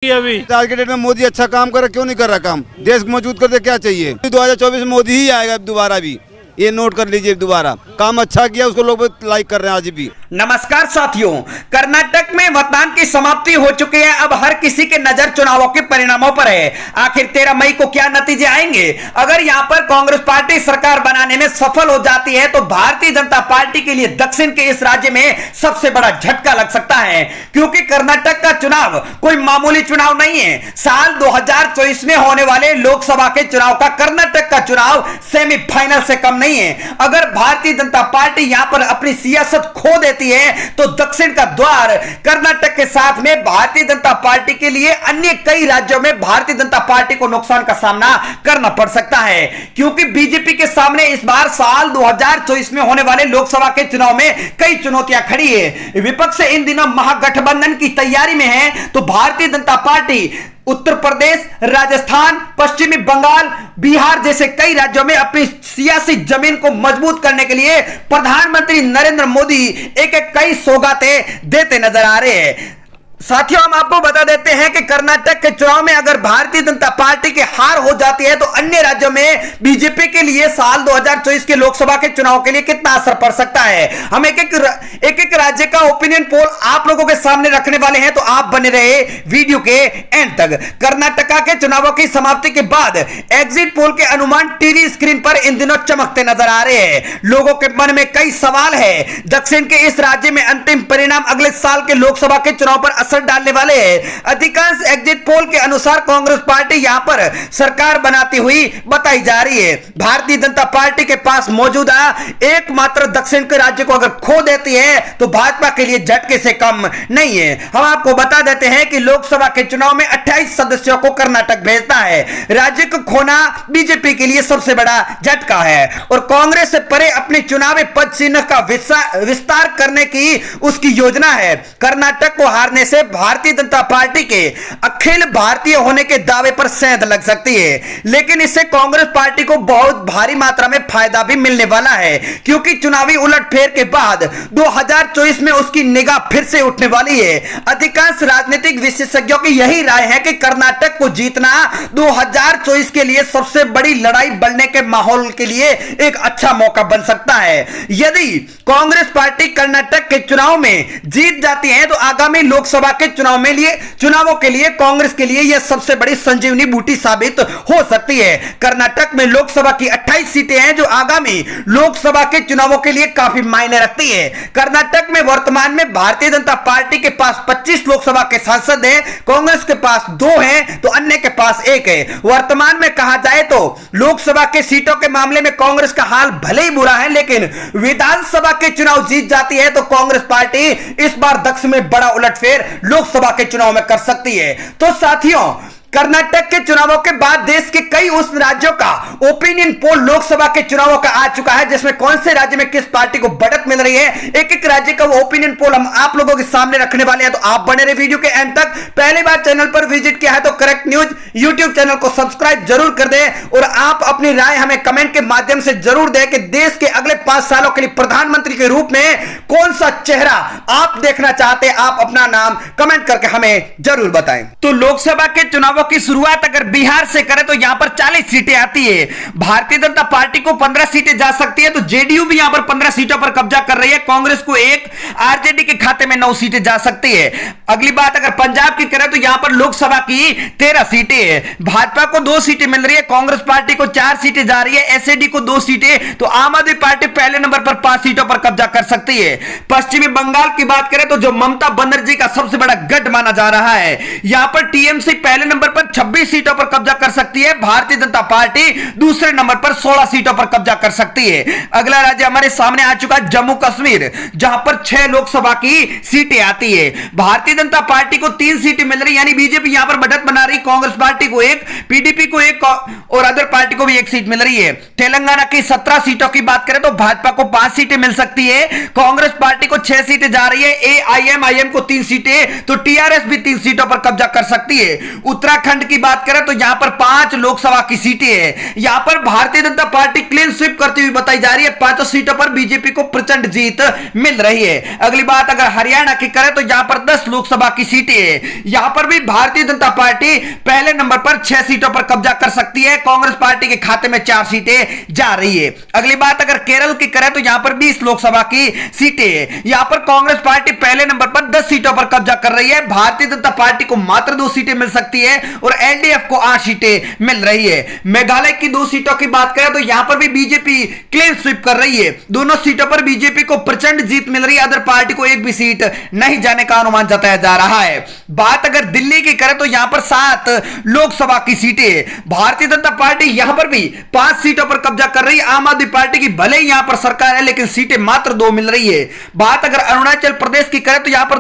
अभी आज के डेट में मोदी अच्छा काम कर रहा, क्यों नहीं कर रहा काम? देश को मजबूत करते क्या चाहिए? 2024 में मोदी ही आएगा दोबारा भी, ये नोट कर लीजिए। दोबारा काम अच्छा किया, उसको लोग लाइक कर रहे हैं आज भी। नमस्कार साथियों, कर्नाटक में मतदान की समाप्ति हो चुकी है। अब हर किसी के नजर चुनावों के परिणामों पर है। आखिर 13 मई को क्या नतीजे आएंगे? अगर यहां पर कांग्रेस पार्टी सरकार बनाने में सफल हो जाती है तो भारतीय जनता पार्टी के लिए दक्षिण के इस राज्य में सबसे बड़ा झटका लग सकता है, क्योंकि कर्नाटक का चुनाव कोई मामूली चुनाव नहीं है। साल 2024 में होने वाले लोकसभा के चुनाव का कर्नाटक का चुनाव सेमीफाइनल से कम नहीं है। अगर भारतीय जनता पार्टी यहां पर अपनी सियासत खो देती है तो दक्षिण का द्वार कर्नाटक के साथ में भारतीय जनता पार्टी के लिए अन्य कई राज्यों में भारतीय जनता पार्टी को नुकसान का सामना करना पड़ सकता है, क्योंकि बीजेपी के सामने इस बार साल 2024 में होने वाले लोकसभा के चुनाव में कई चुनौतियां खड़ी है। विपक्ष इन दिनों महागठबंधन की तैयारी में है, तो भारतीय जनता पार्टी उत्तर प्रदेश, राजस्थान, पश्चिमी बंगाल, बिहार जैसे कई राज्यों में अपनी सियासी जमीन को मजबूत करने के लिए प्रधानमंत्री नरेंद्र मोदी एक एक कई सौगातें देते नजर आ रहे हैं। साथियों, हम आपको बता देते हैं कि कर्नाटक के चुनाव में अगर भारतीय जनता पार्टी की हार हो जाती है तो अन्य राज्यों में बीजेपी के लिए साल 2024 के लोकसभा के चुनाव के लिए कितना असर पड़ सकता है, हम एक एक राज्य का ओपिनियन पोल आप लोगों के सामने रखने वाले हैं, तो आप बने रहे वीडियो के एंड तक। कर्नाटक के चुनावों की समाप्ति के बाद एग्जिट पोल के अनुमान टीवी स्क्रीन पर इन दिनों चमकते नजर आ रहे हैं। लोगों के मन में कई सवाल है। दक्षिण के इस राज्य में अंतिम परिणाम अगले साल के लोकसभा के चुनाव पर असर डालने वाले हैं। अधिकांश एग्जिट पोल के अनुसार कांग्रेस पार्टी यहां पर सरकार बनाती हुई बताई जा रही है। भारतीय जनता पार्टी के पास मौजूदा एकमात्र दक्षिण के राज्य को अगर खो देती है तो भाजपा के लिए झटके से कम नहीं है। हम आपको बता देते हैं कि लोकसभा के चुनाव में 28 सदस्यों को कर्नाटक भेजता है। राज्य को खोना बीजेपी के लिए सबसे बड़ा झटका है और कांग्रेस से परे अपने चुनावी पद चिन्ह का विस्तार करने की उसकी योजना है। कर्नाटक को हारने से भारतीय जनता पार्टी के अखिल भारतीय होने के दावे पर सेंध लग सकती है, लेकिन इससे कांग्रेस पार्टी को बहुत भारी मात्रा में फायदा भी मिलने वाला है, क्योंकि चुनावी उलटफेर के बाद 2024 में उसकी निगाह फिर से उठने वाली है। अधिकांश राजनीतिक विशेषज्ञों की यही राय है कि कर्नाटक को जीतना 2024 के लिए सबसे बड़ी लड़ाई बढ़ने के माहौल के लिए एक अच्छा मौका बन सकता है। यदि कांग्रेस पार्टी कर्नाटक के चुनाव में जीत जाती है तो आगामी लोकसभा के चुनावों के लिए कांग्रेस के लिए यह सबसे बड़ी संजीवनी बूटी साबित हो सकती है। कर्नाटक में लोकसभा की 28 सीटें हैं जो आगामी लोकसभा के चुनावों के लिए काफी मायने रखती है। कर्नाटक में वर्तमान में भारतीय जनता पार्टी के पास 25 लोकसभा के सांसद हैं, कांग्रेस के पास 2 हैं तो अन्य के पास 1 है। वर्तमान में कहा जाए तो लोकसभा के सीटों के मामले में कांग्रेस का हाल भले ही बुरा है, लेकिन विधानसभा के चुनाव जीत जाती है तो कांग्रेस पार्टी इस बार दक्षिण में बड़ा उलटफेर लोकसभा के चुनाव में कर सकती है। तो साथियों, कर्नाटक के चुनावों के बाद देश के कई उस राज्यों का ओपिनियन पोल लोकसभा के चुनावों का आ चुका है, जिसमें कौन से राज्य में किस पार्टी को बढ़त मिल रही है, एक एक राज्य का वो ओपिनियन पोल हम आप लोगों के सामने रखने वाले हैं। तो आप बने रहे वीडियो के एंड तक। पहली बार चैनल पर विजिट किया है तो करेक्ट न्यूज यूट्यूब चैनल को सब्सक्राइब जरूर कर दें और आप अपनी राय हमें कमेंट के माध्यम से जरूर दें कि देश के अगले 5 सालों के लिए प्रधानमंत्री के रूप में कौन सा चेहरा आप देखना चाहते हैं। आप अपना नाम कमेंट करके हमें जरूर बताएं। तो लोकसभा के चुनावों की शुरुआत अगर बिहार से करें तो यहां पर 40 सीटें आती है। भारतीय जनता पार्टी को 15 सीटें जा सकती है, तो जेडीयू भी यहां पर 15 सीटों पर कब्जा कर रही है। कांग्रेस को 1, आरजेडी के खाते में 9 सीटें जा सकती है। अगली बात अगर पंजाब की करें तो यहां पर लोकसभा की 13 सीटें है। भाजपा को 2 सीटें मिल रही है, कांग्रेस पार्टी को 4 सीटें जा रही है, एसएडी को 2 सीटें, तो आम आदमी पार्टी पहले नंबर पर 5 सीटों पर कब्जा कर सकती है। पश्चिमी बंगाल की बात करें तो जो ममता बनर्जी का सबसे बड़ा गढ़ माना जा रहा है, यहां पर टीएमसी पहले नंबर पर 26 सीटों पर कब्जा कर सकती है। भारतीय जनता पार्टी दूसरे नंबर पर 16 सीटों पर कब्जा कर सकती है। अगला राज्य हमारे सामने आ चुका है जम्मू कश्मीर, जहां पर 6 लोकसभा की सीटें आती है। भारतीय जनता पार्टी को 3 सीटें मिल रही, यानी बीजेपी यहां पर बढ़त बना रही। कांग्रेस पार्टी को 1, पीडीपी को 1 और अदर पार्टी को भी 1 सीट मिल रही है। तेलंगाना की 17 सीटों की बात करें तो भाजपा को 5 सीटें मिल सकती है, कांग्रेस पार्टी को 6 सीटें जा रही है, एआईएमआईएम को 3 सीटें, तो टीआरएस भी 3 सीटों पर कब्जा कर सकती है। उत्तराखंड उत्तराखंड की बात करें तो यहां पर 5 लोकसभा की सीटें हैं। यहां पर Bharatiya Janata party clean sweep करती हुई बताई जा रही है। 5 सीटों पर बीजेपी को प्रचंड जीत मिल रही है। अगली बात अगर हरियाणा की करें तो यहां पर 10 लोकसभा की सीटें हैं। यहां पर भी भारतीय जनता पार्टी पहले नंबर पर 6 सीटों पर कब्जा कर सकती है। कांग्रेस पार्टी के खाते में 4 सीटें जा रही है। अगली बात अगर केरल की करें तो यहां पर 20 लोकसभा की सीटें हैं। यहां पर कांग्रेस पार्टी पहले नंबर पर 10 सीटों पर कब्जा कर रही है। भारतीय जनता पार्टी को मात्र 2 सीटें मिल सकती है और एलडीएफ को 8 सीटें मिल रही है। मेघालय की 2 सीटों की बात करें तो यहां पर भी बीजेपी क्लीन स्वीप कर रही है। दोनों सीटों पर बीजेपी को प्रचंड जीत मिल रही है। अदर पार्टी को एक भी सीट नहीं जाने का अनुमान जताया जा रहा है। बात अगर दिल्ली की करें तो यहां पर 7 लोकसभा की सीटें। भारतीय जनता पार्टी यहां पर भी 5 सीटों पर कब्जा कर रही है। आम आदमी पार्टी की भले ही यहां पर सरकार है लेकिन सीटें मात्र 2 मिल रही है। बात अगर अरुणाचल प्रदेश की करें तो यहां पर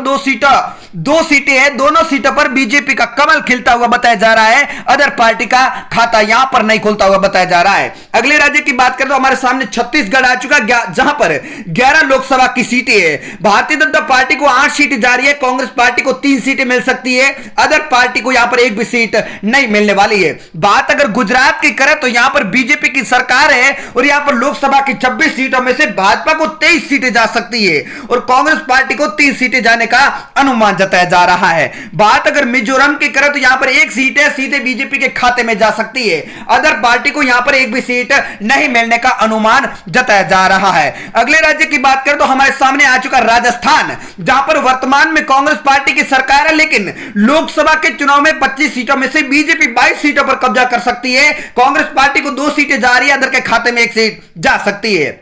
2 सीटें हैं। दोनों सीटों पर बीजेपी का कमल खिलता हुआ बताया जा रहा है। अदर पार्टी का खाता यहां पर नहीं खुलता हुआ बताया जा रहा है। अगले राज्य की बात करें तो हमारे सामने छत्तीसगढ़ आ चुका, जहां पर 11 लोकसभा की सीटें हैं। भारतीय जनता पार्टी को 8 सीटें जा रही है। कांग्रेस पार्टी को 3 सीटें मिल सकती है। अदर पार्टी को यहां पर एक भी सीट नहीं मिलने वाली है। बात अगर गुजरात की करें तो यहां पर बीजेपी की सरकार है और यहां पर लोकसभा की 26 सीटों में से भाजपा को 23 सीटें जा सकती है और कांग्रेस पार्टी को 3 सीटें जाने का अनुमान जताया जा रहा है। बात अगर मिजोरम की करें तो यहां पर 1 सीट है, सीधे बीजेपी के खाते में जा सकती है। अदर पार्टी को यहां पर एक भी सीट नहीं मिलने का अनुमान जताया जा रहा है। अगले राज्य की बात करें तो हमारे सामने आ चुका राजस्थान, जहां पर वर्तमान में कांग्रेस पार्टी की सरकार है लेकिन लोकसभा के चुनाव में 25 सीटों में से बीजेपी 22 सीटों पर कब्जा कर सकती है। कांग्रेस पार्टी को 2 सीटें जा रही है, अदर के खाते में 1 सीट जा सकती है।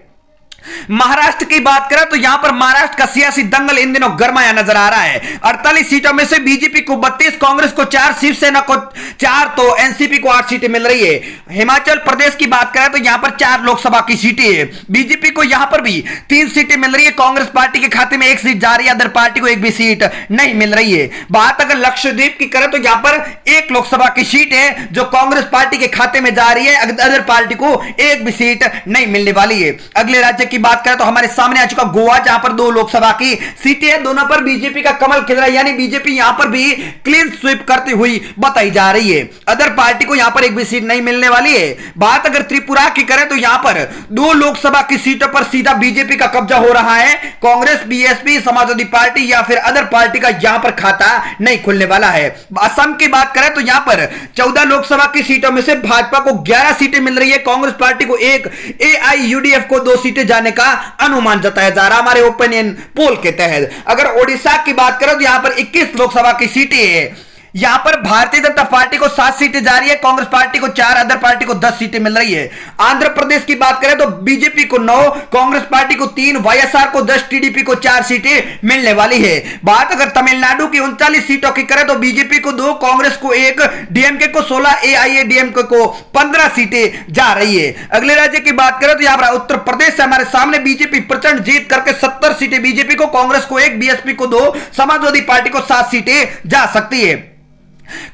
महाराष्ट्र की बात करें तो यहां पर महाराष्ट्र का सियासी दंगल इन दिनों गरमाया नजर आ रहा है। 48 सीटों में से बीजेपी को 32, कांग्रेस को 4, शिवसेना को 4 तो एनसीपी को 8 सीटें मिल रही है। हिमाचल प्रदेश की बात करें तो यहां पर 4 लोकसभा की सीटें हैं। बीजेपी को यहां पर भी 3 सीटें मिल रही है। कांग्रेस पार्टी के खाते में 1 सीट जा रही है, अदर पार्टी को एक भी सीट नहीं मिल रही है। बात अगर लक्षद्वीप की करें तो यहां पर 1 लोकसभा की सीट है जो कांग्रेस पार्टी के खाते में जा रही है, अदर पार्टी को एक भी सीट नहीं मिलने वाली है। अगले राज्य की बात करें तो हमारे सामने आ चुका गोवा, जहां पर 2 लोकसभा की सीटें हैं। दोनों पर बीजेपी का कमल खिल रहा है, यानी बीजेपी यहां पर भी क्लीन स्वीप करती हुई बताई जा रही है। अदर पार्टी को यहां पर एक भी सीट नहीं मिलने वाली है। बात अगर त्रिपुरा की करें तो यहां पर 2 लोकसभा की सीटों पर सीधा बीजेपी का कब्जा हो रहा है। कांग्रेस, बीएसपी, समाजवादी पार्टी या फिर अदर पार्टी का यहां पर खाता नहीं खुलने वाला है। असम की बात करें तो यहां पर 14 लोकसभा की सीटों में से भाजपा को 11 सीटें मिल रही है। कांग्रेस पार्टी को 1, एआईयूडीएफ को 2 सीटें जाने का अनुमान जताया जा रहा है हमारे ओपिनियन पोल के तहत। अगर ओडिशा की बात करें तो यहां पर 21 लोकसभा की सीटें हैं। यहां पर भारतीय जनता पार्टी को 7 सीटें जा रही है, कांग्रेस पार्टी को 4, अदर पार्टी को 10 सीटें मिल रही है। आंध्र प्रदेश की बात करें तो बीजेपी को 9, कांग्रेस पार्टी को 3, वाईएसआर को 10, टीडीपी को 4 सीटें मिलने वाली है। बात अगर तमिलनाडु की 39 सीटों की करें तो बीजेपी को 2, कांग्रेस को 1, डीएमके को 16, एआईएडीएमके को 15 सीटें जा रही है। अगले राज्य की बात करें तो यहां पर उत्तर प्रदेश से हमारे सामने बीजेपी प्रचंड जीत करके 70 सीटें बीजेपी को, कांग्रेस को 1, बीएसपी को 2, समाजवादी पार्टी को 7 सीटें जा सकती है।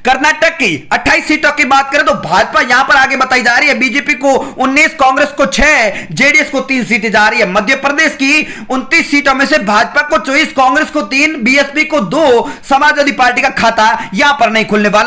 कर्नाटक की 28 सीटों की बात करें तो भाजपा यहां पर आगे बताई जा रही है। बीजेपी को 19, कांग्रेस को 6, जेडीएस को 3 सीटें जा रही है। मध्य प्रदेश की 29 सीटों में से भाजपा को 24, कांग्रेस को 3, बीएसपी को 2, समाजवादी पार्टी का खाता यहां पर नहीं खुलने वाला।